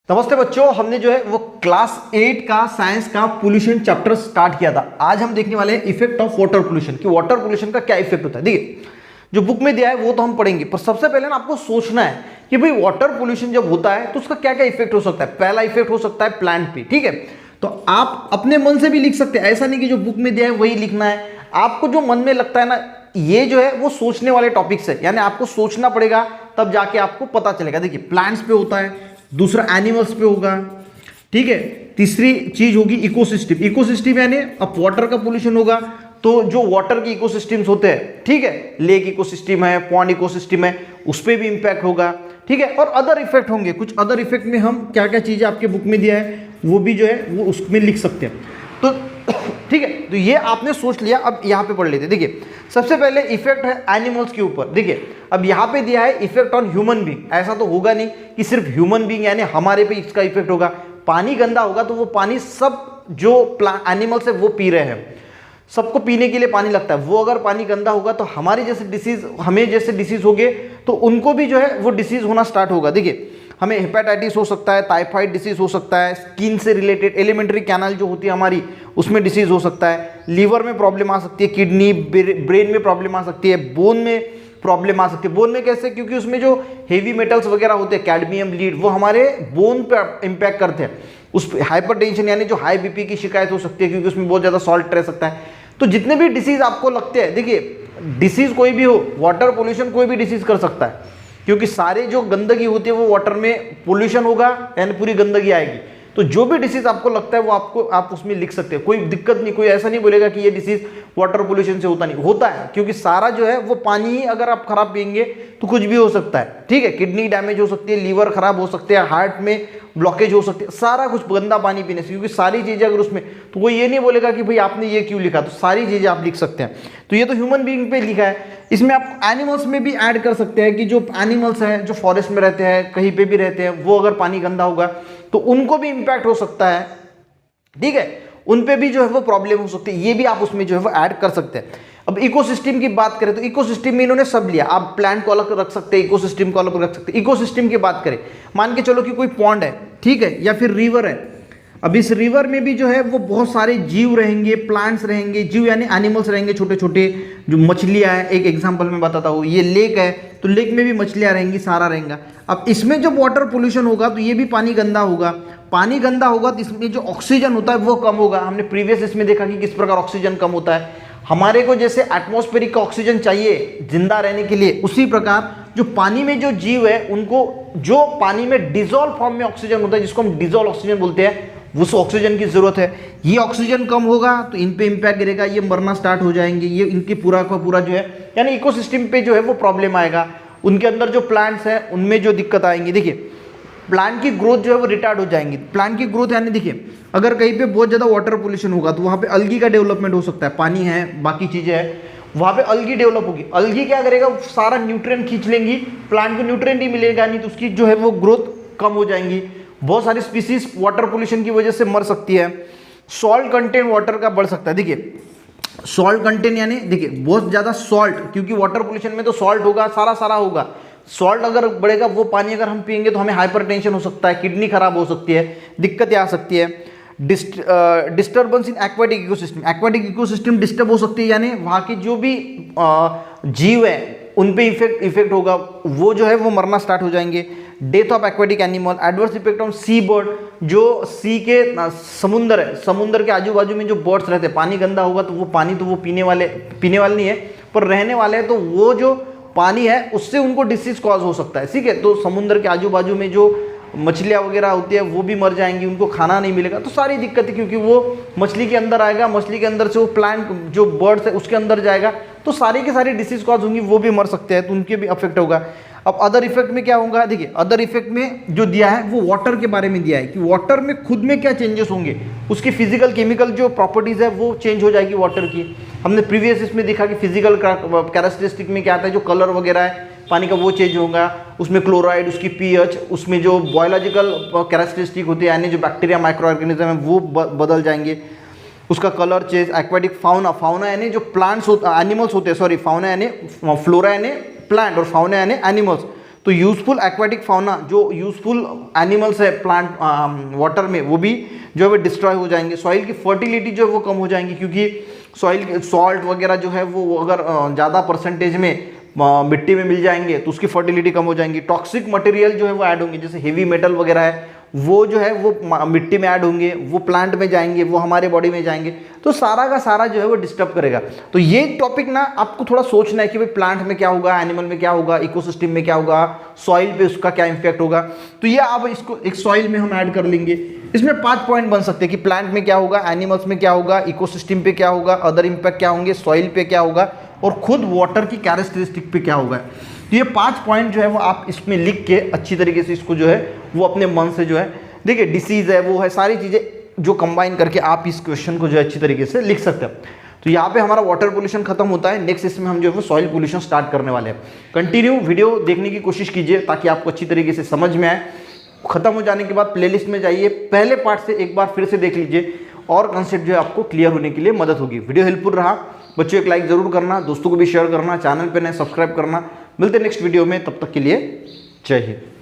नमस्ते बच्चों, हमने जो है वो क्लास 8 का साइंस का पोल्यूशन चैप्टर स्टार्ट किया था। आज हम देखने वाले हैं इफेक्ट ऑफ वाटर पोल्यूशन कि वाटर पोल्यूशन का क्या इफेक्ट होता है। देखिए, जो बुक में दिया है वो तो हम पढ़ेंगे, पर सबसे पहले ना आपको सोचना है कि भाई वाटर पोल्यूशन जब होता है तो उसका क्या क्या इफेक्ट हो सकता है। पहला इफेक्ट हो सकता है प्लांट पे, ठीक है। तो आप अपने मन से भी लिख सकते हैं, ऐसा नहीं कि जो बुक में दिया है वही लिखना है। आपको जो मन में लगता है ना, ये जो है वो सोचने वाले टॉपिक्स है, यानी आपको सोचना पड़ेगा तब जाके आपको पता चलेगा। देखिए, प्लांट्स पे होता है, दूसरा एनिमल्स पे होगा, ठीक है। तीसरी चीज होगी इकोसिस्टम। इकोसिस्टम यानी अब वाटर का पोल्यूशन होगा तो जो वाटर के इकोसिस्टम्स होते हैं, ठीक है, लेक इकोसिस्टम है, पॉन्ड इकोसिस्टम है, उस पर भी इंपैक्ट होगा, ठीक है। और अदर इफेक्ट होंगे, कुछ अदर इफेक्ट में हम क्या क्या चीजें आपके बुक में दिया है वो भी जो है वो उसमें लिख सकते हैं। तो ठीक है, तो ये आपने सोच लिया। अब यहाँ पे पढ़ लेते हैं। देखिए, सबसे पहले इफेक्ट है एनिमल्स के ऊपर। देखिए, अब यहाँ पे दिया है इफेक्ट ऑन ह्यूमन बीइंग। ऐसा तो होगा नहीं कि सिर्फ ह्यूमन बीइंग यानी हमारे पे इसका इफेक्ट होगा। पानी गंदा होगा तो वो पानी सब जो एनिमल्स है वो पी रहे हैं, सबको पीने के लिए पानी लगता है। वो अगर पानी गंदा होगा तो हमारी जैसे डिसीज, हमें जैसे डिसीज होंगे तो उनको भी जो है वो डिसीज होना स्टार्ट होगा। देखिए, हमें हेपेटाइटिस हो सकता है, टाइफाइड डिसीज हो सकता है, स्किन से रिलेटेड एलिमेंट्री कैनाल जो होती है हमारी उसमें डिसीज हो सकता है, लीवर में प्रॉब्लम आ सकती है, किडनी ब्रेन में प्रॉब्लम आ सकती है, बोन में प्रॉब्लम आ सकती है। बोन में कैसे? क्योंकि उसमें जो हेवी मेटल्स वगैरह होते हैं, कैडमियम, लीड, वो हमारे बोन पर इंपैक्ट करते हैं। उस हाइपरटेंशन यानी जो हाई बीपी की शिकायत हो सकती है क्योंकि उसमें बहुत ज़्यादा सॉल्ट रह सकता है। तो जितने भी डिसीज आपको लगते हैं, देखिए डिसीज कोई भी हो, वाटर पोल्यूशन कोई भी डिसीज कर सकता है क्योंकि सारे जो गंदगी होती है वो वाटर में पोल्यूशन होगा यानी पूरी गंदगी आएगी। तो जो भी डिसीज आपको लगता है वो आप उसमें लिख सकते हैं, कोई दिक्कत नहीं। कोई ऐसा नहीं बोलेगा कि ये डिसीज वाटर पोल्यूशन से होता नहीं, होता है क्योंकि सारा जो है वो पानी ही अगर आप खराब पिएंगे तो कुछ भी हो सकता है, ठीक है। किडनी डैमेज हो सकती है, लीवर खराब हो सकते हैं, हार्ट में ब्लॉकेज हो सकती है, सारा कुछ गंदा पानी पीने से। क्योंकि सारी चीजें अगर उसमें, तो वो ये नहीं बोलेगा कि भाई आपने ये क्यों लिखा, तो सारी चीजें आप लिख सकते हैं। तो ये तो ह्यूमन बीइंग पे लिखा है। इसमें आप एनिमल्स में भी ऐड कर सकते हैं कि जो एनिमल्स हैं जो फॉरेस्ट में रहते हैं, कहीं पे भी रहते हैं, वो अगर पानी गंदा होगा तो उनको भी इंपैक्ट हो सकता है, ठीक है। उन पे भी जो है वो प्रॉब्लम हो सकती है, ये भी आप उसमें जो है वो ऐड कर सकते हैं। अब इकोसिस्टम की बात करें तो इकोसिस्टम में इन्होंने सब लिया। आप प्लांट को अलग रख सकते हैं, इकोसिस्टम को अलग रख सकते हैं। इकोसिस्टम की बात करें, मान के चलो कि कोई पॉन्ड है, ठीक है, या फिर रिवर है। अब इस रिवर में भी जो है वो बहुत सारे जीव रहेंगे, प्लांट्स रहेंगे, जीव यानी एनिमल्स रहेंगे, छोटे छोटे जो मछलियां हैं। एक एग्जांपल मैं बताता हूँ, ये लेक है तो लेक में भी मछलियां रहेंगी, सारा रहेगा। अब इसमें जब वाटर पोल्यूशन होगा तो ये भी पानी गंदा होगा। पानी गंदा होगा तो इसमें जो ऑक्सीजन होता है वो कम होगा। हमने प्रीवियस इसमें देखा कि किस प्रकार ऑक्सीजन कम होता है। हमारे को जैसे एटमॉस्फेरिक का ऑक्सीजन चाहिए जिंदा रहने के लिए, उसी प्रकार जो पानी में जो जीव है उनको जो पानी में डिजोल्व फॉर्म में ऑक्सीजन होता है, जिसको हम डिजोल्व ऑक्सीजन बोलते हैं, उस ऑक्सीजन की जरूरत है। ये ऑक्सीजन कम होगा तो इन पे इंपैक्ट गिरेगा, ये मरना स्टार्ट हो जाएंगे, ये इनकी पूरा का पूरा जो है यानी इकोसिस्टम पे जो है वो प्रॉब्लम आएगा। उनके अंदर जो प्लांट्स हैं उनमें जो दिक्कत आएंगी। देखिए, प्लांट की ग्रोथ जो है वो रिटार्ड हो जाएंगी। प्लांट की ग्रोथ यानी देखिए, अगर कहीं पे बहुत ज़्यादा वाटर पोल्यूशन होगा तो वहाँ पे अलगी का डेवलपमेंट हो सकता है। पानी है, बाकी चीज़ें हैं, वहाँ पे अलगी डेवलप होगी। अलगी क्या करेगा, सारा न्यूट्रिएंट खींच लेंगी, प्लांट को न्यूट्रिएंट ही मिलेगा नहीं, तो उसकी जो है वो ग्रोथ कम हो जाएंगी। बहुत सारी स्पीसीज वाटर पोल्यूशन की वजह से मर सकती है। सॉल्ट कंटेंट वाटर का बढ़ सकता है। देखिए, सॉल्ट कंटेंट यानी देखिए बहुत ज़्यादा सॉल्ट, क्योंकि वाटर पोल्यूशन में तो सॉल्ट होगा, सारा होगा। सॉल्ट अगर बढ़ेगा, वो पानी अगर हम पिएंगे तो हमें हाइपरटेंशन हो सकता है, किडनी खराब हो सकती है, दिक्कतें आ सकती है। Disturbance in aquatic ecosystem, aquatic ecosystem disturb हो सकती है, यानी वहाँ की जो भी जीव है उन पे इफेक्ट होगा, वो जो है वो मरना स्टार्ट हो जाएंगे। Death of aquatic animal, adverse effect on sea bird, जो सी के समुंदर है, समुंदर के आजू बाजू में जो बर्ड्स रहते हैं, पानी गंदा होगा तो वो पानी तो वो पीने वाले नहीं है, पर रहने वाले हैं, तो वो जो पानी है उससे उनको डिसीज कॉज हो सकता है, ठीक है। तो समुंदर के आजू बाजू में जो मछलियाँ वगैरह होती है वो भी मर जाएंगी, उनको खाना नहीं मिलेगा, तो सारी दिक्कतें, क्योंकि वो मछली के अंदर आएगा, मछली के अंदर से वो प्लांट जो बर्ड्स है उसके अंदर जाएगा, तो सारी की सारी डिसीज कॉज होंगी, वो भी मर सकते हैं, तो उनके भी अफेक्ट होगा। अब अदर इफेक्ट में क्या होगा, देखिए अदर इफेक्ट में जो दिया है वो वाटर के बारे में दिया है कि वाटर में खुद में क्या चेंजेस होंगे, उसकी फिजिकल केमिकल जो प्रॉपर्टीज है वो चेंज हो जाएगी वाटर की। हमने प्रीवियस इसमें देखा कि फिजिकल कैरेक्टरिस्टिक में क्या आता है, जो कलर वगैरह है पानी का वो चेंज होगा, उसमें क्लोराइड, उसकी पीएच, उसमें जो बायोलॉजिकल कैरेक्टरिस्टिक होती है यानी जो बैक्टीरिया माइक्रो ऑर्गेनिज्म है वो बदल जाएंगे, उसका colour change. Aquatic fauna, fauna यानी जो प्लांट्स एनिमल्स होते हैं, सॉरी फाउना यानी फ्लोरा यानी प्लांट और फाउना यानी एनिमल्स, तो यूजफुल एक्वाटिक फाउना, जो यूजफुल एनिमल्स है प्लांट वाटर में, वो भी जो है वो डिस्ट्रॉय हो जाएंगे। सॉइल की फर्टिलिटी जो है वो कम हो जाएंगी, क्योंकि सॉइल सॉल्ट वगैरह जो है वो अगर ज़्यादा परसेंटेज में मिट्टी में मिल जाएंगे तो उसकी फर्टिलिटी कम हो जाएंगी। टॉक्सिक मटेरियल जो है वो ऐड होंगे, जैसे हेवी मेटल वगैरह है वो जो है वो मिट्टी में ऐड होंगे, वो प्लांट में जाएंगे, वो हमारे बॉडी में जाएंगे, तो सारा का सारा जो है वो डिस्टर्ब करेगा। तो ये टॉपिक ना आपको थोड़ा सोचना है कि भाई प्लांट में क्या होगा, एनिमल में क्या होगा, इकोसिस्टम में क्या होगा, सॉइल पे उसका क्या इंपैक्ट होगा। तो ये आप इसको एक सॉइल में हम ऐड कर लेंगे। इसमें 5 पॉइंट बन सकते हैं कि प्लांट में क्या होगा, एनिमल्स में क्या होगा, इकोसिस्टम पे क्या होगा, अदर इंपैक्ट क्या होंगे, सॉइल पे क्या होगा, और खुद वाटर की कैरेक्टरिस्टिक पे क्या होगा। तो ये 5 पॉइंट जो है वो आप इसमें लिख के अच्छी तरीके से इसको जो है वो अपने मन से जो है, देखिए डिसीज है, वो है, सारी चीज़ें जो कंबाइन करके आप इस क्वेश्चन को जो है अच्छी तरीके से लिख सकते हैं। तो यहाँ पे हमारा वाटर पोल्यूशन खत्म होता है। नेक्स्ट इसमें हम जो है वो सॉइल पोल्यूशन स्टार्ट करने वाले हैं। कंटिन्यू वीडियो देखने की कोशिश कीजिए ताकि आपको अच्छी तरीके से समझ में आए। खत्म हो जाने के बाद प्लेलिस्ट में जाइए, पहले पार्ट से एक बार फिर से देख लीजिए और कंसेप्ट जो है आपको क्लियर होने के लिए मदद होगी। वीडियो हेल्पफुल रहा बच्चों, एक लाइक जरूर करना, दोस्तों को भी शेयर करना, चैनल पे नए सब्सक्राइब करना। मिलते हैं नेक्स्ट वीडियो में, तब तक के लिए जय हिंद।